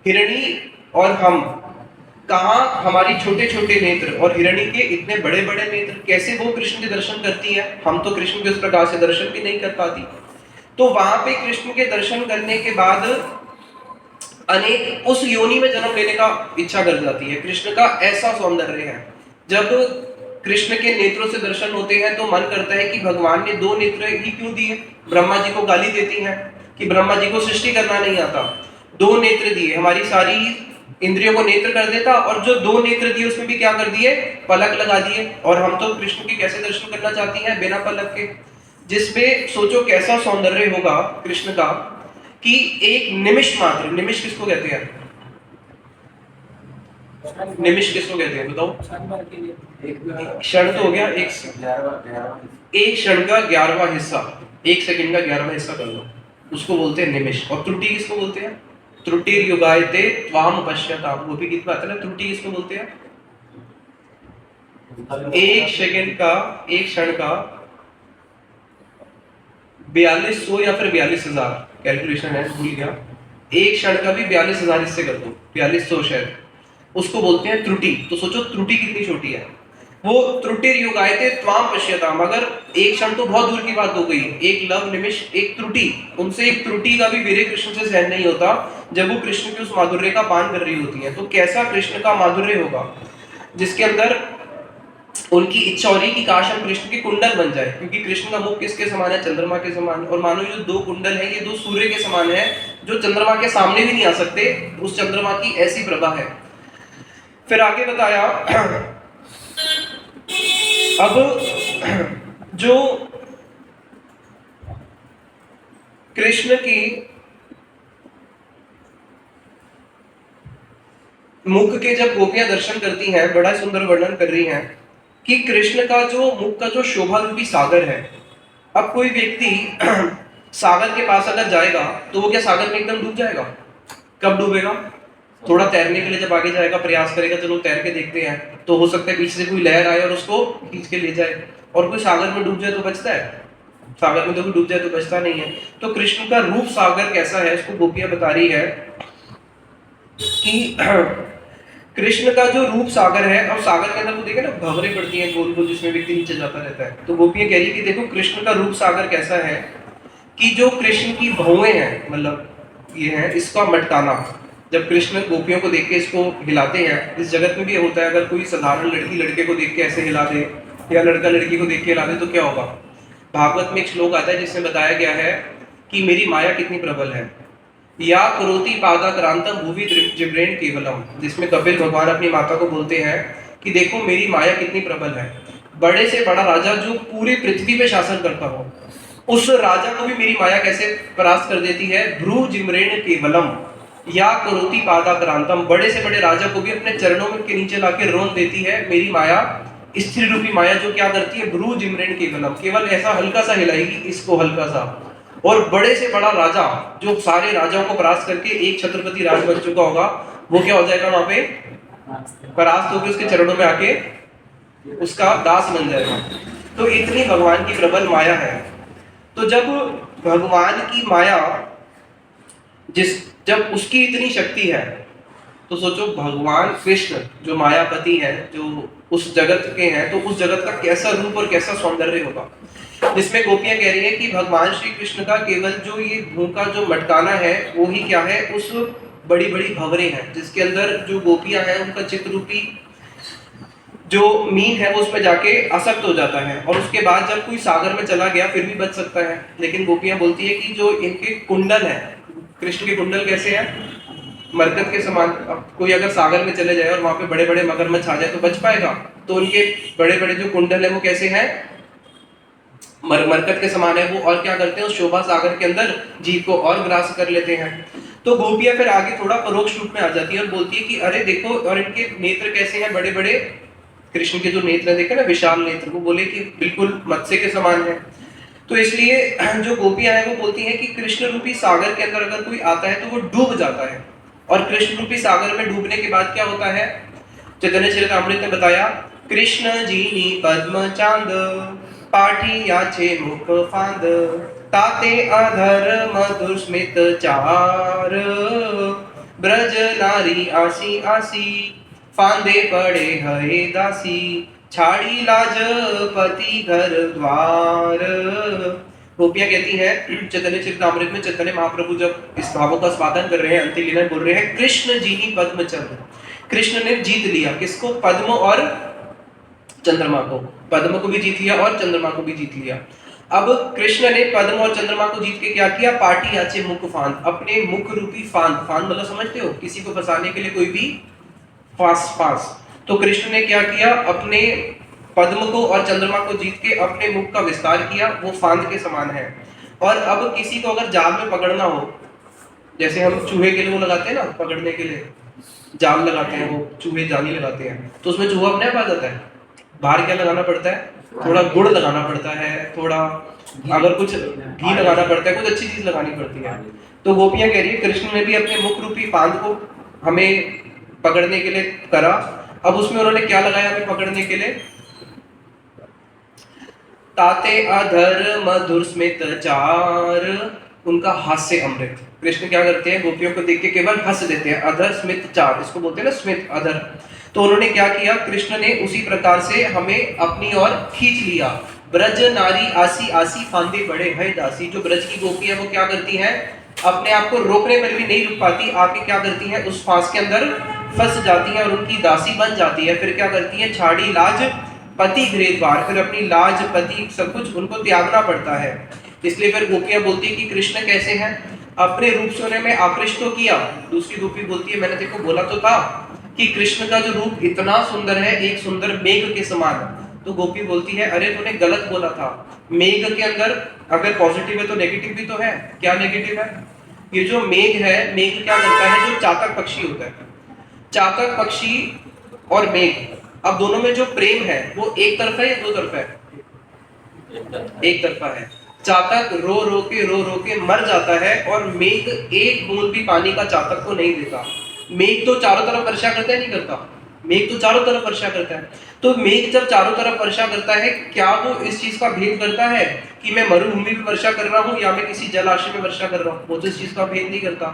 हिरणी और हम, कहाँ हमारी छोटे छोटे नेत्र और हिरणी के इतने बड़े बड़े नेत्र, कैसे वो कृष्ण के दर्शन करती है, हम तो कृष्ण के उस प्रकार से दर्शन भी नहीं कर पाती। तो वहां पे कृष्ण के दर्शन करने के बाद अनेक उस योनि में जन्म लेने का इच्छा कर जाती है। कृष्ण का ऐसा सौंदर्य है, जब कृष्ण के नेत्रों से दर्शन होते हैं तो मन करता है कि भगवान ने दो नेत्र ही क्यों दिए। ब्रह्मा जी को गाली देती हैं कि ब्रह्मा जी को सृष्टि करना नहीं आता, दो नेत्र दिए, हमारी सारी इंद्रियों को नेत्र कर देता, और जो दो नेत्र दिए उसमें भी क्या कर दिए, पलक लगा दिए। और हम तो कृष्ण के कैसे दर्शन करना चाहती हैं, बिना पलक के, जिसमें सोचो कैसा सौंदर्य होगा कृष्ण का कि एक निमिष मात्र, निमिष किसको कहते हैं, निमिष किसको कहते हैं बताओ, क्षण तो हो गया, एक क्षण का 11वां हिस्सा, एक सेकंड का 11वां हिस्सा कर लो, उसको बोलते हैं निमिष। और त्रुटि किसको बोलते हैं, त्रुटि युगायते त्वाम पश्यताम, वो भी गीत में आता है ना, त्रुटि किसको बोलते हैं, एक सेकंड का, एक क्षण का 4200 या फिर 42,000, कैलकुलेशन है भूल गया, एक क्षण का भी 42,000 इससे कर दो, 4200 शायद, उसको बोलते हैं त्रुटि। तो सोचो त्रुटि कितनी छोटी है, वो त्रुटि युगायते त्वाम पश्यताम, अगर एक क्षण तो बहुत दूर की बात हो गई, एक लव निमिष, एक त्रुटि, उनसे एक त्रुटि का भी वीर्य कृष्ण से सहन नहीं होता जब वो कृष्ण के उस माधुर्य का पान कर रही होती है। तो कैसा कृष्ण का माधुर्य होगा जिसके अंदर उनकी इच्छा हो रही कि काश हम कृष्ण के कुंडल बन जाए, क्योंकि कृष्ण का मुख किसके समान है, चंद्रमा के समान। और मानो जो दो कुंडल है ये दो सूर्य के समान है, जो चंद्रमा के सामने भी नहीं आ सकते, उस चंद्रमा की ऐसी प्रभा है। फिर आगे बताया, अब जो कृष्ण की मुख के जब गोपियां दर्शन करती हैं, बड़ा सुंदर वर्णन कर रही हैं कि कृष्ण का जो मुख का जो शोभा रूपी सागर है। अब कोई व्यक्ति सागर के पास अगर जाएगा तो वो क्या सागर में एकदम डूब जाएगा, कब डूबेगा, थोड़ा तैरने के लिए जब आगे जाएगा, प्रयास करेगा, चलो तैर के देखते हैं, तो हो सकता है पीछे से कोई लहर आए और उसको खींच के ले जाए। और कोई सागर में डूब जाए तो बचता है, सागर में तो कोई डूब जाए तो बचता नहीं है। तो कृष्ण का रूप सागर कैसा है, उसको गोपियां बता रही है कि कृष्ण का जो रूप सागर है, और सागर के अंदर तो देखे ना भंवरें पड़ती हैं गोल गोल, जिसमें व्यक्ति नीचे जाता रहता है। तो गोपियां कह रही कि देखो कृष्ण का रूप सागर कैसा है कि जो कृष्ण की भौएं हैं, मतलब ये है इसका मटकाना, जब कृष्ण गोपियों को देख के इसको हिलाते हैं, इस जगत में भी होता है, अगर कोई साधारण लड़की लड़के को देख के ऐसे हिला दे या लड़का लड़की को देख के हिला दे तो क्या होगा। भागवत में एक श्लोक आता है जिसमें बताया गया है कि मेरी माया कितनी प्रबल है, या करोति पादाक्रांतम भुवि जिब्रेण केवलम, जिसमें कपिल भगवान अपनी माता को बोलते हैं कि देखो मेरी माया कितनी प्रबल है, बड़े से बड़ा राजा जो पूरी पृथ्वी पे शासन करता हो, उस राजा को भी मेरी माया कैसे परास्त कर देती है। भ्रू जिम्रेण केवलम या करोति पादाक्रांतम, बड़े से बड़े राजा को भी अपने चरणों में के नीचे लाके रोन देती है मेरी माया, स्त्री रूपी माया, जो क्या करती है, भ्रू जिम्रेण केवलम, केवल ऐसा हल्का सा हिलाएगी इसको, हल्का सा। और बड़े से बड़ा राजा जो सारे राजाओं को परास्त करके एक छत्रपति राज बन चुका होगा, वो क्या हो जाएगा, वहां पे परास्त होकर उसके चरणों में आके उसका दास बन जाएगा। तो इतनी भगवान की प्रबल माया है। तो जब भगवान की माया जब उसकी इतनी शक्ति है, तो सोचो भगवान कृष्ण जो मायापति है, जो उस जगत के हैं, तो उस जगत का कैसा रूप और कैसा सौंदर्य होगा। जिसमें गोपियां कह रही है कि भगवान श्री कृष्ण का केवल जो ये मुंह का जो मटकाना है वो ही क्या है, उस बड़ी बड़ी भंवरें हैं जिसके अंदर जो गोपियां हैं उनका चित्ररूपी जो मीन है वो उसमें जाके आसक्त हो जाता है, और उसके बाद जब कोई सागर में चला गया फिर भी बच सकता है। लेकिन गोपियां बोलती है कि जो इनके कुंडल है, कृष्ण के कुंडल कैसे हैं, मरकत के समान। अब कोई अगर सागर में चले जाए और वहां पे बड़े बड़े मगरमच्छ आ जाए तो बच पाएगा। तो उनके बड़े बड़े जो कुंडल है वो कैसे हैं, मरकत के समान है वो, और क्या करते हैं उस शोभा सागर के अंदर जीत को और ग्रास कर लेते हैं। तो गोपियां फिर आगे थोड़ा परोक्ष रूप में आ जाती है और बोलती है कि अरे देखो, और इनके नेत्र कैसे हैं, बड़े बड़े कृष्ण के जो नेत्र देखे ना, विशाल नेत्र, वो बोले कि बिल्कुल मत्स्य के समान है। तो इसलिए जो गोपियां हैं वो बोलती हैं कि कृष्ण रूपी सागर के अंदर अगर कोई आता है तो वो डूब जाता है। और कृष्ण रूपी सागर में डूबने के बाद क्या होता है, चैतन्य चरितामृत ने बताया, कृष्ण जीनी पद्म चांद पाठी याचे मुख फांद ताते अधर मधुर स्मित चार ब्रज नारी आसी आसी फांदे पड़े हरे दासी छाड़ी लाज पति घर द्वार। गोपियां कहती हैं चैतन्य चरितामृत में, चैतन्य महाप्रभु जब इस भावों का स्वागत कर रहे हैं, अंतिम लीला बोल रहे हैं, कृष्ण जीनी पद्म चंद, कृष्ण ने जीत लिया किसको, पद्म और चंद्रमा को, पद्म को भी जीत लिया और चंद्रमा को भी जीत लिया। अब कृष्ण ने पद्म और चंद्रमा को जीत के क्या किया, पाटी याचे मुख फांद, अपने मुख रूपी फांद, फांद मतलब समझते हो, किसी को फंसाने के लिए कोई भी फांस, तो कृष्ण ने क्या किया, अपने पद्म को और चंद्रमा को जीत के अपने मुख का विस्तार किया, वो फांद के समान है। और अब किसी को अगर जाल में पकड़ना हो, जैसे हम चूहे के लिए वो लगाते हैं ना, पकड़ने के लिए जाल लगाते हैं, वो चूहे जाली लगाते हैं, तो उसमें चूहा अपने आप आ जाता है। बाहर क्या लगाना पड़ता है, थोड़ा गुड़ लगाना पड़ता है, थोड़ा अगर कुछ घी लगाना पड़ता है, कुछ अच्छी चीज लगानी पड़ती है। तो गोपियां कह रही है कृष्ण ने भी अपने मुख रूपी फांद को हमें पकड़ने के लिए करा, अब उसमें उन्होंने क्या लगाया हमें पकड़ने के लिए, ताते अधर मधुर स्मित चार, उनका हास्य अमृत। कृष्ण क्या करते हैं, गोपियों को देख के केवल हंस देते हैं, अधर स्मित चार, इसको बोलते हैं ना स्मित अधर। तो उन्होंने क्या किया, कृष्ण ने उसी प्रकार से हमें अपनी ओर खींच लिया। ब्रज नारी आसी आसी फांदे बड़े है दासी, जो ब्रज की गोपी है वो क्या करती हैं, अपने आप को रोकने पर भी नहीं रुक पाती, आके क्या करती हैं, उस फांस के अंदर फंस जाती हैं और उनकी दासी बन जाती है। फिर क्या करती है, छाड़ी लाज पति गृह द्वार, फिर अपनी लाज पति सब कुछ उनको त्यागना पड़ता है। इसलिए फिर गोपियां बोलती है कि कृष्ण कैसे हैं, अपने रूप से उन्हें मैं आकृष्ट तो किया। दूसरी गोपी बोलती है मैंने देखो बोला तो था कि कृष्ण का जो रूप इतना सुंदर है, एक सुंदर मेघ के समान। तो गोपी बोलती है अरे तूने गलत बोला था, मेघ के अंदर अगर पॉजिटिव है तो नेगेटिव भी तो है। क्या नेगेटिव है, ये जो मेघ है, मेघ क्या करता है, जो चातक पक्षी होता है, चातक पक्षी और मेघ, अब दोनों में जो प्रेम है वो एक तरफा है या दो तरफा है, एक तरफा है। चातक रो रो के मर जाता है और मेघ एक बूंद भी पानी का चातक को नहीं देता। मेघ तो चारों तरफ वर्षा करता है, नहीं करता, मेघ तो चारों तरफ वर्षा करता है। तो मेघ जब चारों तरफ वर्षा करता है, क्या वो इस चीज का भेद करता है कि मैं मरुभूमि में वर्षा कर रहा हूँ या मैं किसी जलाशय में वर्षा कर रहा हूँ, वो तो इस चीज का भेद नहीं करता।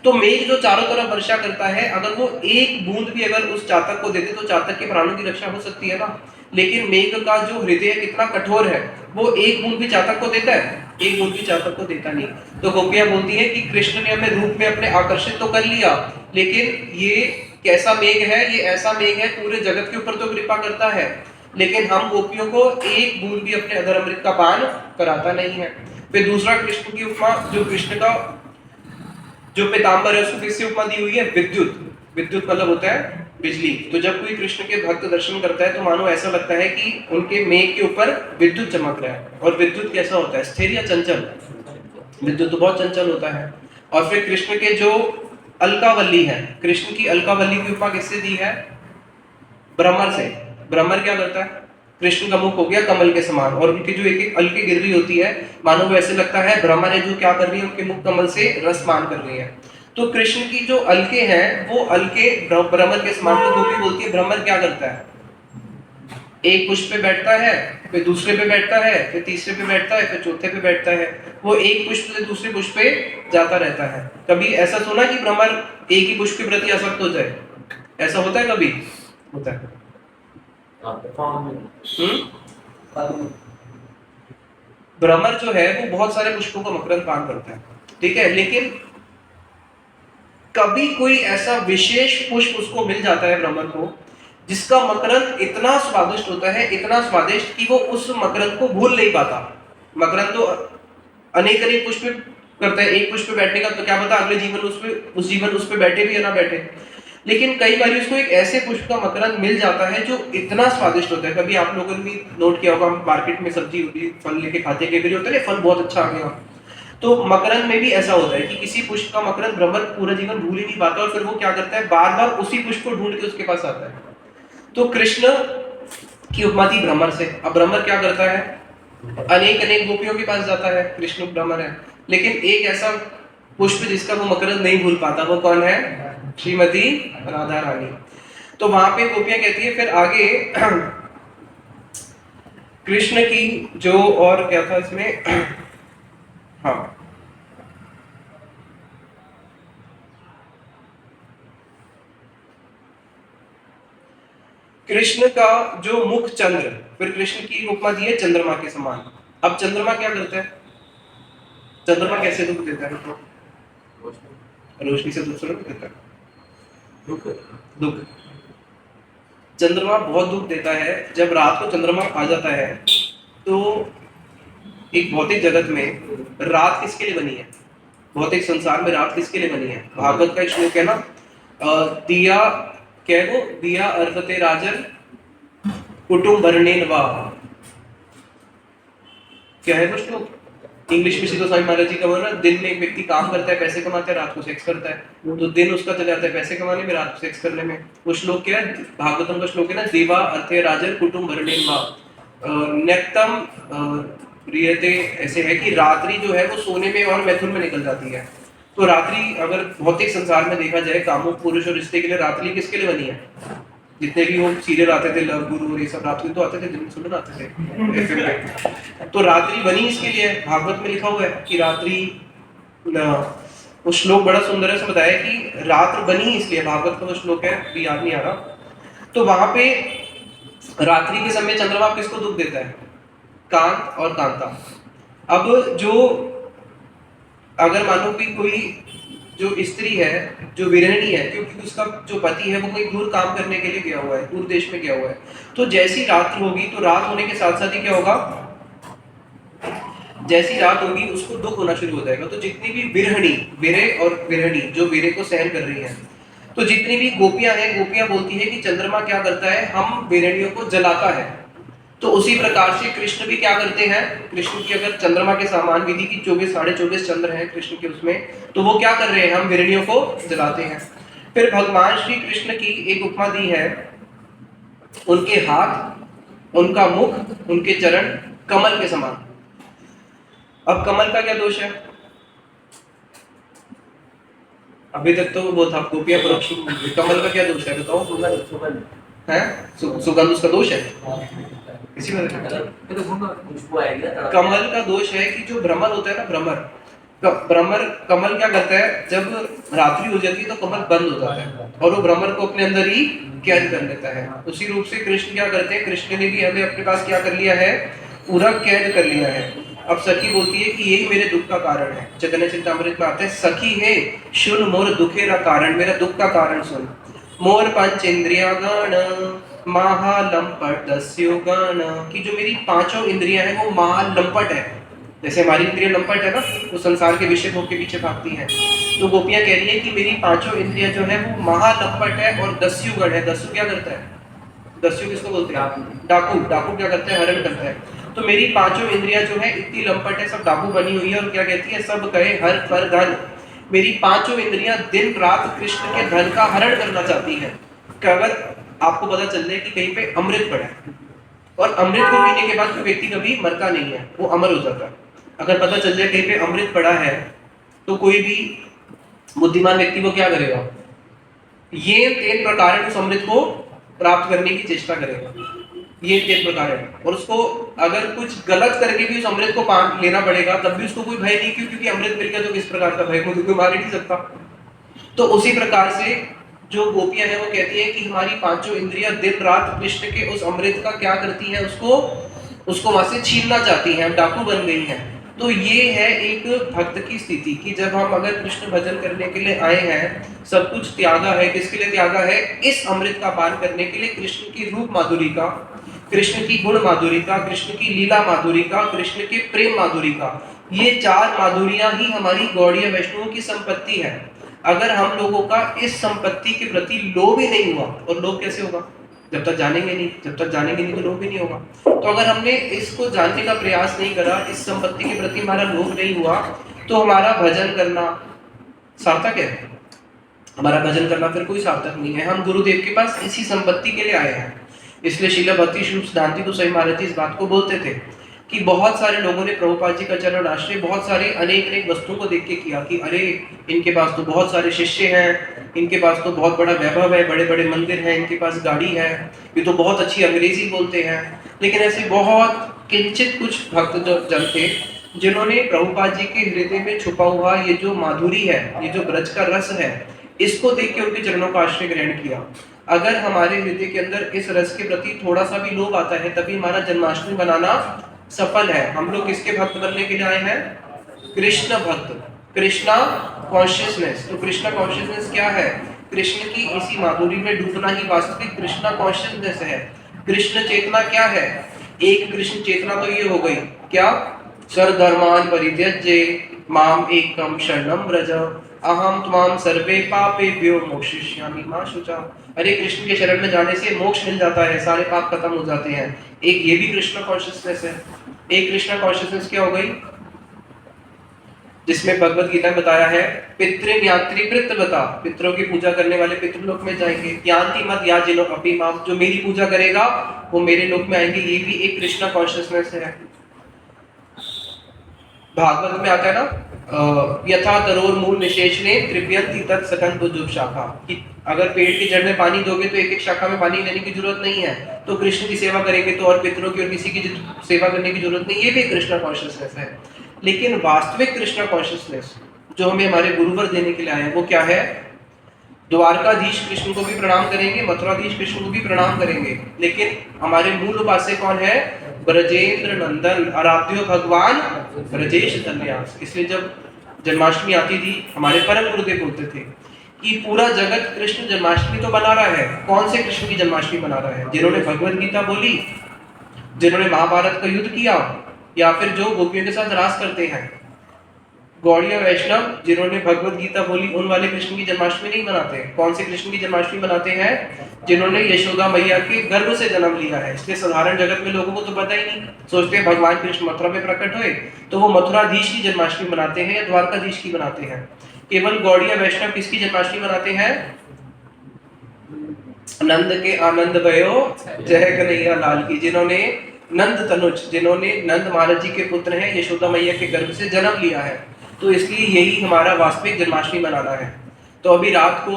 तो मेघ जो चारों तरफ वर्षा करता है, अगर वो एक बूंद भी अगर उस चातक को देते तो चातक के प्राणों की रक्षा हो सकती है ना। लेकिन मेघ का जो हृदय कितना कठोर है, वो एक बूंद भी चातक को देता है, एक बूंद भी चातक को देता नहीं। तो गोपियां बोलती है कि कृष्ण ने हमें रूप में अपने आकर्षित तो कर लिया, लेकिन ये कैसा मेघ है, ये ऐसा मेघ है पूरे जगत के ऊपर तो कृपा करता है, लेकिन हम गोपियों को एक बूंद भी अपने अधर अमृत का पान कराता नहीं है। फिर दूसरा कृष्ण की उपमा, जो कृष्ण का जो पीताम्बर है उसको किससे उपमा दी हुई है, विद्युत। विद्युत मतलब होता है बिजली। तो जब कोई कृष्ण के भक्त दर्शन करता है तो मानो ऐसा लगता है कि उनके मेघ के ऊपर विद्युत चमक रहा है। और विद्युत कैसा होता है, स्थिर या चंचल, विद्युत तो बहुत चंचल होता है। और फिर कृष्ण के जो अलकावल्ली है, कृष्ण की अलकावल्ली की उपमा किससे दी है, भ्रमर से। भ्रमर क्या करता है, कृष्ण का मुख हो गया कमल के समान और उनकी जो एक एक अलकी गिर रही होती है, मानो वो ऐसे लगता है भ्रमर है जो क्या कर रही है, उनके मुख कमल से रस पान कर रही है। तो कृष्ण की जो अलके हैं वो अलके भ्रमर के समान। तो गोपी बोलती है भ्रमर क्या करता है, एक पुष्प पे बैठता है, फिर दूसरे पे बैठता है, फिर तीसरे पे बैठता है, फिर चौथे पे बैठता है, वो एक पुष्प से दूसरे पुष्प पे जाता रहता है। कभी ऐसा सुना कि भ्रमर एक ही पुष्प के प्रति आसक्त हो जाए, ऐसा होता है कभी, होता है। भ्रमर जो है वो बहुत सारे पुष्पों का मकरंद पान करता है, ठीक है, लेकिन कभी कोई ऐसा विशेष पुष्प उसको मिल जाता है भ्रमर को, जिसका मकरंद इतना स्वादिष्ट होता है, इतना स्वादिष्ट कि वो उस मकरंद को भूल नहीं पाता। मकरंद तो अनेक अनेक पुष्प करता है, एक पुष्प पे बैठने का तो क्या पता अगले जीवन उस जीवन उस पे बैठे भी या ना बैठे। लेकिन कई बार उसको एक ऐसे पुष्प का मकरंद मिल जाता है जो इतना स्वादिष्ट होता है। कभी आप लोगों ने भी नोट किया होगा, हम मार्केट में सब्जी होती है, फल लेके खाते हैं, कई बार होता है फल बहुत अच्छा आ गया, तो मकरंद में भी ऐसा होता है कि किसी पुष्प का मकरंद भ्रमर पूरा जीवन भूल ही नहीं पाता, और फिर वो क्या करता है, बार बार उसी पुष्प को ढूंढ के उसके पास आता है। तो कृष्ण की उपमा थी भ्रमर से। अब भ्रमर क्या करता है, अनेक अनेक गोपियों के पास जाता है, कृष्ण भ्रमर है, लेकिन एक ऐसा पुष्प जिसका वो मकरंद नहीं भूल पाता, वो कौन है, श्रीमती राधा रानी। तो वहां पे गोपियां कहती है फिर आगे कृष्ण की जो, और क्या था इसमें, हाँ, कृष्ण का जो मुख चंद्र, फिर कृष्ण की उपमा दी है चंद्रमा के समान। अब चंद्रमा क्या करता है, चंद्रमा कैसे दुख देता है, तो रोशनी से दूसरों को देता है दुख, दुख। चंद्रमा बहुत दुख देता है। जब रात को चंद्रमा आ जाता है तो एक भौतिक जगत में रात किसके लिए बनी है, भौतिक संसार में रात किसके लिए बनी है, भागवत का एक श्लोक है ना, दिया क्या है वो, दिया अर्पते राजन कुटुंब भरणेन वा, क्या है वो श्लोक, इंग्लिश में सीधो स्वामी महाराज जी का बोला, दिन में एक व्यक्ति काम करता है, पैसे कमाता है, रात को सेक्स करता है, तो दिन उसका चला जाता है पैसे कमाने में, रात को सेक्स करने में। वो श्लोक क्या है, भागवतम का श्लोक है ना, देवा अर्थे राजन कुटुंब भरणेन वा नेक्तम प्रियते, ऐसे है कि रात्रि जो है वो सोने में और मैथुन में निकल जाती है। तो रात्रि अगर भौतिक संसार में देखा जाए, कामुक पुरुष और रिश्ते के लिए रात्रि किसके लिए बनी है, जितने भी वो सीरियल आते थे, लव गुरु और ये सब रात्रि तो आते थे, दिन में सुनने आते थे एफएम पे, तो रात्रि बनी इसके लिए, भागवत में लिखा हुआ है कि रात्रि, वो श्लोक बड़ा सुंदर है, उसमें बताया कि रात्र बनी इसलिए, भागवत का वो श्लोक है, अभी याद नहीं आ रहा। तो वहां पे रात्रि के समय चंद्रमा किसको दुख देता है, कांत और कांता। अब जो, अगर मानो कि कोई जो स्त्री है, जो वीरणी है, क्योंकि उसका जो पति है वो कोई दूर काम करने के लिए गया हुआ है, दूर देश में गया हुआ है, तो जैसी रात्रि होगी, तो रात होने के साथ साथ ही क्या होगा, जैसी रात होगी उसको दुख होना शुरू हो जाएगा। तो जितनी भी विरहणी, वीरे और विरहणी जो वीरे को सहन कर रही है, तो जितनी भी गोपियां हैं, गोपियां बोलती है कि चंद्रमा क्या करता है, हम विरहणियों को जलाता है। तो उसी प्रकार से कृष्ण भी क्या करते हैं, कृष्ण की अगर चंद्रमा के समान विधि की 24 साढ़े 24 चंद्र हैं कृष्ण के उसमें, तो वो क्या कर रहे हैं, हम विरहणियों को जलाते हैं। फिर भगवान श्री कृष्ण की एक उपमा दी है, उनके हाथ, उनका मुख, उनके चरण कमल के समान। अब कमल का क्या दोष है, अभी तक तो वो था गोपियां परोक्ष, कमल का क्या दोष है बताओ, सुगंध उसका दोष है, इसी में कमल का दोष है कि जो भ्रमर होता है ना, भ्रमर कमल क्या करता है, जब रात्रि हो जाती है तो कमल बंद हो जाता है और वो भ्रमर को अपने अंदर ही कैद कर लेता है। उसी रूप से कृष्ण क्या करते हैं, कृष्ण ने भी हमें अपने पास क्या कर लिया है, पूरा कैद कर लिया है। अब सखी बोलती है कि यही मेरे दुख का कारण है, चैतन्य चरितामृत में आता है, सखी है सुन मोर दुखेरा कारण, मेरा दुख का कारण सुन। मोर पंच इंद्रिया गण महालंपट दस्युगण, कि जो मेरी पांचों इंद्रियां हैं वो महालंपट है, जैसे हमारी इंद्रियां लंपट है ना, वो संसार के विषय भोग के पीछे भागती हैं, तो गोपियां कह रही है कि मेरी पांचों इंद्रियां जो है वो महालंपट है और दस्युगण है। दस्यु क्या करता है, दस्यु किसको बोलते हैं, डाकू। डाकू क्या करते हैं, हरण करता है। तो मेरी पांचों इंद्रियां जो है इतनी लंपट है, सब डाकू बनी हुई है, और क्या कहती है, सब कहे हर पर धन। मेरी पांचों इंद्रियां दिन रात कृष्ण के धन का हरण करना चाहती है। अगर आपको पता चल जाए कि कहीं पे अमृत पड़ा है, और अमृत को पीने के बाद कोई व्यक्ति कभी मरता नहीं है, वो अमर हो जाता है। अगर पता चल जाए कहीं पे अमृत पड़ा है, तो कोई भी बुद्धिमान व्यक्ति वो क्या करेगा, ये 3 प्रकार उस अमृत को प्राप्त करने की चेष्टा करेगा। ये 3 प्रकार है, और उसको अगर कुछ गलत करके भी उस अमृत को लेना पड़ेगा, तब भी उसको कोई भय नहीं, क्योंकि अमृत मिल गया तो किस प्रकार का भय, कोई मार ही नहीं सकता। तो उसी प्रकार से जो गोपियां हैं वो कहती है कि हमारी पांचों इंद्रियां दिन रात कृष्ण के उस अमृत का क्या करती है, उसको वहां से छीनना चाहती हैं, डाकू बन गई हैं। तो ये है एक भक्त की स्थिति कि जब हम अगर कृष्ण भजन करने के लिए आए हैं, सब कुछ त्यागा है, किसके लिए त्यागा है, इस अमृत का पान करने के लिए, कृष्ण की रूप माधुरी का, कृष्ण की गुण माधुरी का, कृष्ण की लीला माधुरी का, कृष्ण के प्रेम माधुरी का। ये 4 माधुरियां ही हमारी गौड़ीय वैष्णवों की संपत्ति है। अगर हम लोगों का इस संपत्ति के प्रति लोभ ही नहीं हुआ, और लोभ कैसे होगा, जब तक जानेंगे नहीं, जब तक जानेंगे नहीं तो लोभ भी नहीं होगा। तो अगर हमने इसको जानने का प्रयास नहीं करा, इस संपत्ति के प्रति हमारा लोभ नहीं हुआ, तो हमारा भजन करना सार्थक है? हमारा भजन करना फिर कोई सार्थक नहीं है। हम गुरुदेव के पास इसी संपत्ति के लिए आए हैं। इसलिए श्रील भक्ति श्री सिद्धांति गोसाई महाराज जी इस बात को बोलते थे कि बहुत सारे लोगों ने प्रभुपाद जी का चरण आश्रय बहुत सारे अनेक अनेक वस्तुओं को देख के किया कि अरे इनके पास तो बहुत सारे शिष्य हैं, इनके पास तो बहुत बड़ा वैभव है, बड़े बड़े मंदिर हैं, इनके पास गाड़ी है, ये तो बहुत अच्छी अंग्रेजी बोलते हैं। लेकिन ऐसे बहुत किंचित कुछ भक्त जो जन थे जिन्होंने प्रभुपाद जी के हृदय में छुपा हुआ ये जो माधुरी है, ये जो ब्रज का रस है, इसको देख के उनके चरणों का आश्रय ग्रहण किया। अगर हमारे हृदय के अंदर इस रस के प्रति थोड़ा सा भी लोभ आता है, तभी हमारा जन्माष्टमी बनाना सफल है। हम लोग किसके भक्त बनने के लिए आए हैं? कृष्ण भक्त, कृष्णा कॉन्शियसनेस। तो कृष्णा कॉन्शियसनेस क्या है? कृष्ण की इसी माधुरी में डूबना ही वास्तविक कृष्णा कॉन्शियसनेस है। कृष्ण चेतना क्या है? एक कृष्ण चेतना तो ये हो गई क्या? सर्वधर्मान् परित्यज्य माम एकम शरणं व्रज अहम त्वां सर्वे पापेभ्यो मोक्षयिष्यामि मा शुचा। अरे कृष्ण के शरण में जाने से मोक्ष मिल जाता है, सारे पाप खत्म हो जाते हैं। एक ये भी कृष्ण कॉन्शियसनेस है। एक कृष्ण कॉन्शियसनेस क्या हो गई? जिसमें भगवत गीता में बताया है पितृयात्री पितृवता, पितरों की पूजा करने वाले पितृलोक में जाएंगे। यान्ति मत या जिनो अपि माम, जो मेरी पूजा करेगा वो मेरे लोक में आएंगे। ये भी एक कृष्ण कॉन्शियसनेस है। भागवत में आता है ना यथा तरोर मूल निशेषणे तृप्यन्ति तत् सकंतुजुब शाखा, कि अगर पेड़ की जड़ में पानी दोगे तो एक एक शाखा में पानी लेने की जरूरत नहीं है। तो कृष्ण की सेवा करेंगे तो और पितरों की और किसी की सेवा करने की जरूरत नहीं। ये भी कृष्ण कॉन्शियसनेस है। लेकिन वास्तविक कृष्ण कॉन्शियसनेस जो हमें हमारे गुरुवर देने के लिए आए हैं वो क्या है? द्वारकाधीश कृष्ण को भी प्रणाम करेंगे, मथुराधीश कृष्ण को भी प्रणाम करेंगे, लेकिन हमारे मूल उपास्य कौन है? ब्रजेंद्र नंदन आराध्यो भगवान ब्रजेश धन्यास। इसलिए जब जन्माष्टमी आती थी हमारे परम गुरुदेव बोलते थे कि पूरा जगत कृष्ण जन्माष्टमी तो मना रहा है, कौन से कृष्ण की जन्माष्टमी मना रहा है? जिन्होंने भगवत गीता बोली, जिन्होंने महाभारत का युद्ध किया, या फिर जो गोपियों के साथ रास करते हैं। गौड़िया वैष्णव जिन्होंने भगवत गीता बोली उन वाले कृष्ण की जन्माष्टमी नहीं मनाते। कौन से कृष्ण की जन्माष्टमी मनाते हैं? जिन्होंने यशोदा मैया के गर्भ से जन्म लिया है। इसलिए साधारण जगत में लोगों को तो पता ही नहीं, सोचते हैं भगवान कृष्ण मथुरा में प्रकट हुए तो वो मथुराधीश की जन्माष्टमी मनाते हैं या द्वारकाधीश की मनाते हैं। केवल गौड़िया वैष्णव किसकी जन्माष्टमी मनाते हैं? नंद के आनंद भयो जय कन्हैया लाल की, जिन्होंने नंद तनुज, जिन्होंने नंद महाराज जी के पुत्र हैं, यशोदा मैया के गर्भ से जन्म लिया है। तो इसलिए यही हमारा वास्तविक जन्माष्टमी मनाना है। तो अभी रात को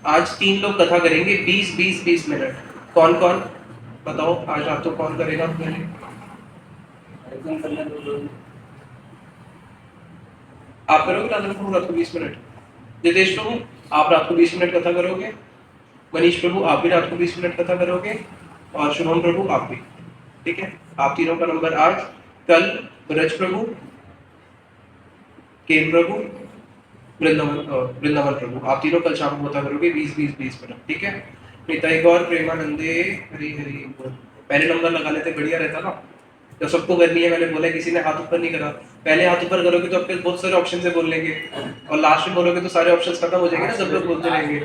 आज 3 लोग कथा करेंगे 20-20-20 मिनट। कौन कौन बताओ आज रात को कौन करेगा? आप करोगे रात को 20 मिनट? नितेश प्रभु आप रात को 20 मिनट कथा करोगे? मनीष प्रभु आप भी रात को 20 मिनट कथा करोगे? और शुभम प्रभु आप भी। ठीक है, आप तीनों का नंबर आज। कल ब्रज प्रभु, केन प्रभु, वृंदावन प्रभु, आप तीनों कल शाम को कथा करोगे 20-20-20 मिनट। ठीक है, निताई गौर प्रेमानंदे हरि हरि बोल। पहले नंबर लगा लेते बढ़िया रहता ना, जब सबको करनी है। मैंने बोला किसी ने हाथ ऊपर नहीं करा, पहले हाथ ऊपर करोगे तो आपके बहुत सारे ऑप्शन से बोल लेंगे, और लास्ट में बोलोगे तो सारे ऑप्शंस खत्म हो जाएंगे ना, सब लोग बोलते रहेंगे।